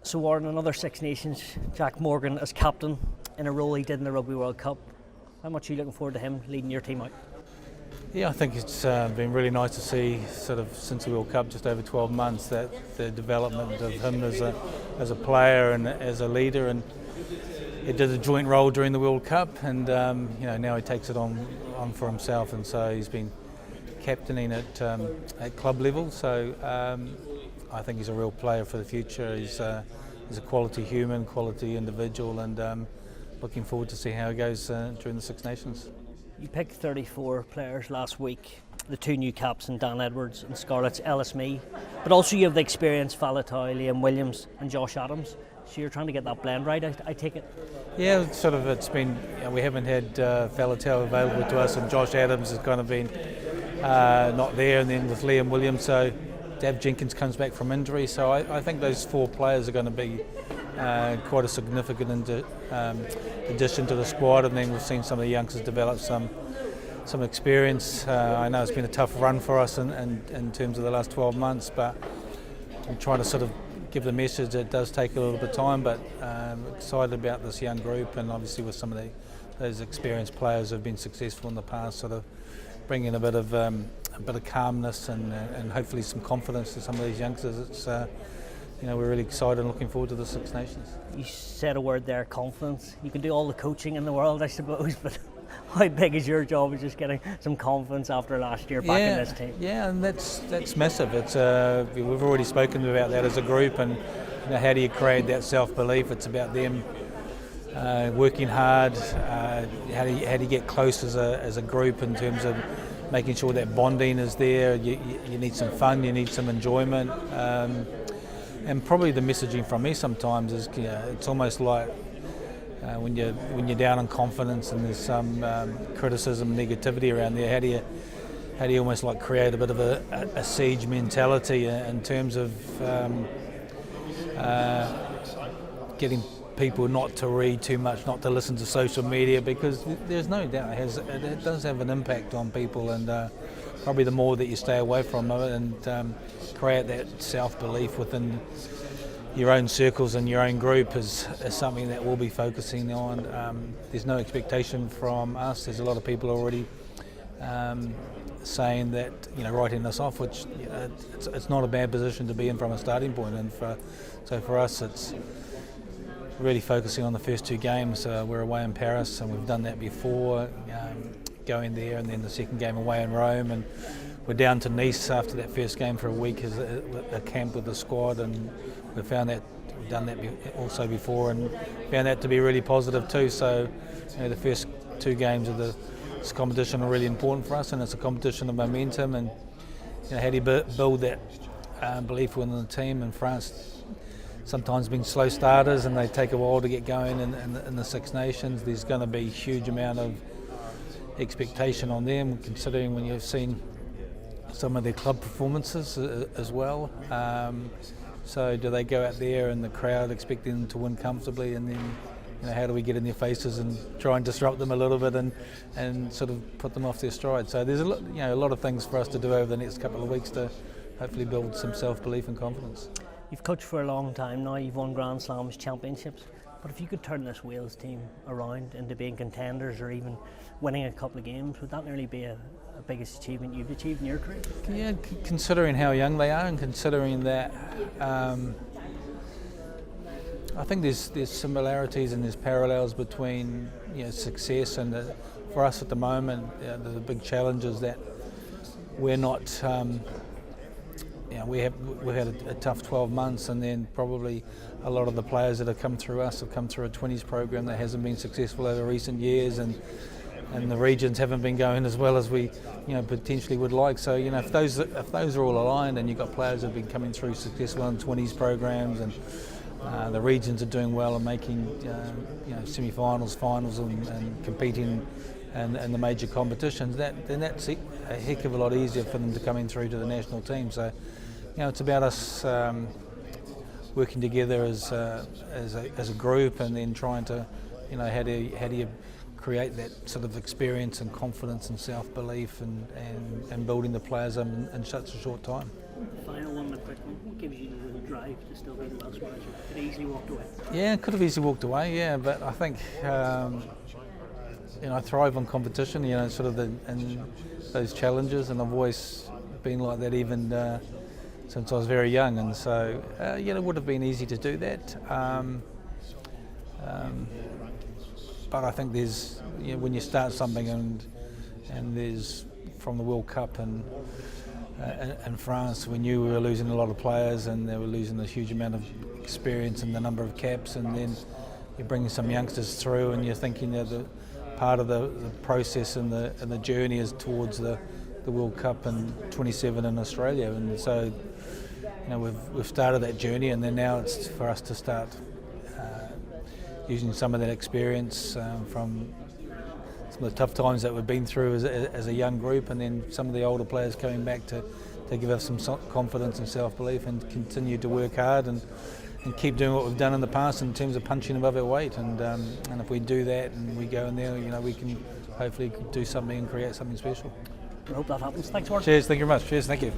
So Warren, another Six Nations, Jack Morgan as captain in a role he did in the Rugby World Cup. How much are you looking forward to him leading your team out? Yeah, I think it's been really nice to see, sort of since the World Cup, just over 12 months, that the development of him as a player and as a leader. And he did a joint role during the World Cup, and now he takes it on for himself, and so he's been captaining at club level. So I think he's a real player for the future. He's a quality human, quality individual, and looking forward to see how he goes during the Six Nations. You picked 34 players last week, the two new caps in Dan Edwards and Scarlett's Ellis Mee, but also you have the experience Faletau, Liam Williams and Josh Adams, so you're trying to get that blend right, I take it? Yeah, it's been, we haven't had Faletau available to us, and Josh Adams has kind of been not there, and then with Liam Williams, so Dav Jenkins comes back from injury, so I think those four players are going to be quite a significant addition to the squad, and then we've seen some of the youngsters develop some experience. I know it's been a tough run for us in terms of the last 12 months, but I'm trying to sort of give the message that it does take a little bit of time, but excited about this young group, and obviously with some of those experienced players who have been successful in the past, sort of bringing a bit of calmness and hopefully some confidence to some of these youngsters. It's we're really excited and looking forward to the Six Nations. You said a word there, confidence. You can do all the coaching in the world, I suppose, but how big is your job of just getting some confidence after last year back in this team? Yeah, and that's massive. It's we've already spoken about that as a group, and how do you create that self-belief? It's about them working hard. How do you get close as a group in terms of making sure that bonding is there? You need some fun, you need some enjoyment. And probably the messaging from me sometimes is, it's almost like when you're down on confidence and there's some criticism, negativity around there. How do you almost like create a bit of a siege mentality in terms of getting people not to read too much, not to listen to social media, because there's no doubt it does have an impact on people, and probably the more that you stay away from it and create that self-belief within your own circles and your own group is something that we'll be focusing on. There's no expectation from us. There's a lot of people already saying that, writing us off, which it's not a bad position to be in from a starting point. And so for us, it's really focusing on the first two games. We're away in Paris, and we've done that before, going there, and then the second game away in Rome, and we're down to Nice after that first game for a week as a camp with the squad, and we've done that also before, and found that to be really positive too. So the first two games of this competition are really important for us, and it's a competition of momentum, and how do you build that belief within the team? And France sometimes been slow starters, and they take a while to get going in the Six Nations. There's going to be a huge amount of expectation on them, considering when you've seen some of their club performances as well. So do they go out there in the crowd expecting them to win comfortably, and then how do we get in their faces and try and disrupt them a little bit and sort of put them off their stride? So there's a lot of things for us to do over the next couple of weeks to hopefully build some self-belief and confidence. You've coached for a long time now, you've won Grand Slams, championships, but if you could turn this Wales team around into being contenders or even winning a couple of games, would that nearly be a biggest achievement you've achieved in your career? Yeah, considering how young they are, and considering that I think there's similarities and there's parallels between success and for us at the moment, the big challenge is that we're not we've had a tough 12 months, and then probably a lot of the players that have come through us have come through a 20s program that hasn't been successful over recent years, and the regions haven't been going as well as we potentially would like. So if those are all aligned, and you've got players that have been coming through successful in 20s programs, and the regions are doing well and making semi-finals, finals, and competing in the major competitions, then that's a heck of a lot easier for them to come in through to the national team. So it's about us working together as a group, and then trying to how do you create that sort of experience and confidence and self-belief and building the players in such a short time. Final one, the quick one. What gives you the drive to still be the Welsh manager? Could have easily walked away. Yeah, could have easily walked away. Yeah, but I think I thrive on competition. Sort of and those challenges, and I've always been like that, even since I was very young. And so, it would have been easy to do that. But I think there's when you start something and there's from the World Cup and in France, we knew we were losing a lot of players and they were losing a huge amount of experience and the number of caps, and then you're bringing some youngsters through and you're thinking that the part of the process and the journey is towards the World Cup in 27 in Australia. And so we've started that journey, and then now it's for us to start using some of that experience from some of the tough times that we've been through as a young group, and then some of the older players coming back to give us some confidence and self-belief, and continue to work hard and keep doing what we've done in the past in terms of punching above our weight. And if we do that and we go in there, we can hopefully do something and create something special. I hope that happens. Thanks, Warren. Cheers, thank you very much. Cheers, thank you.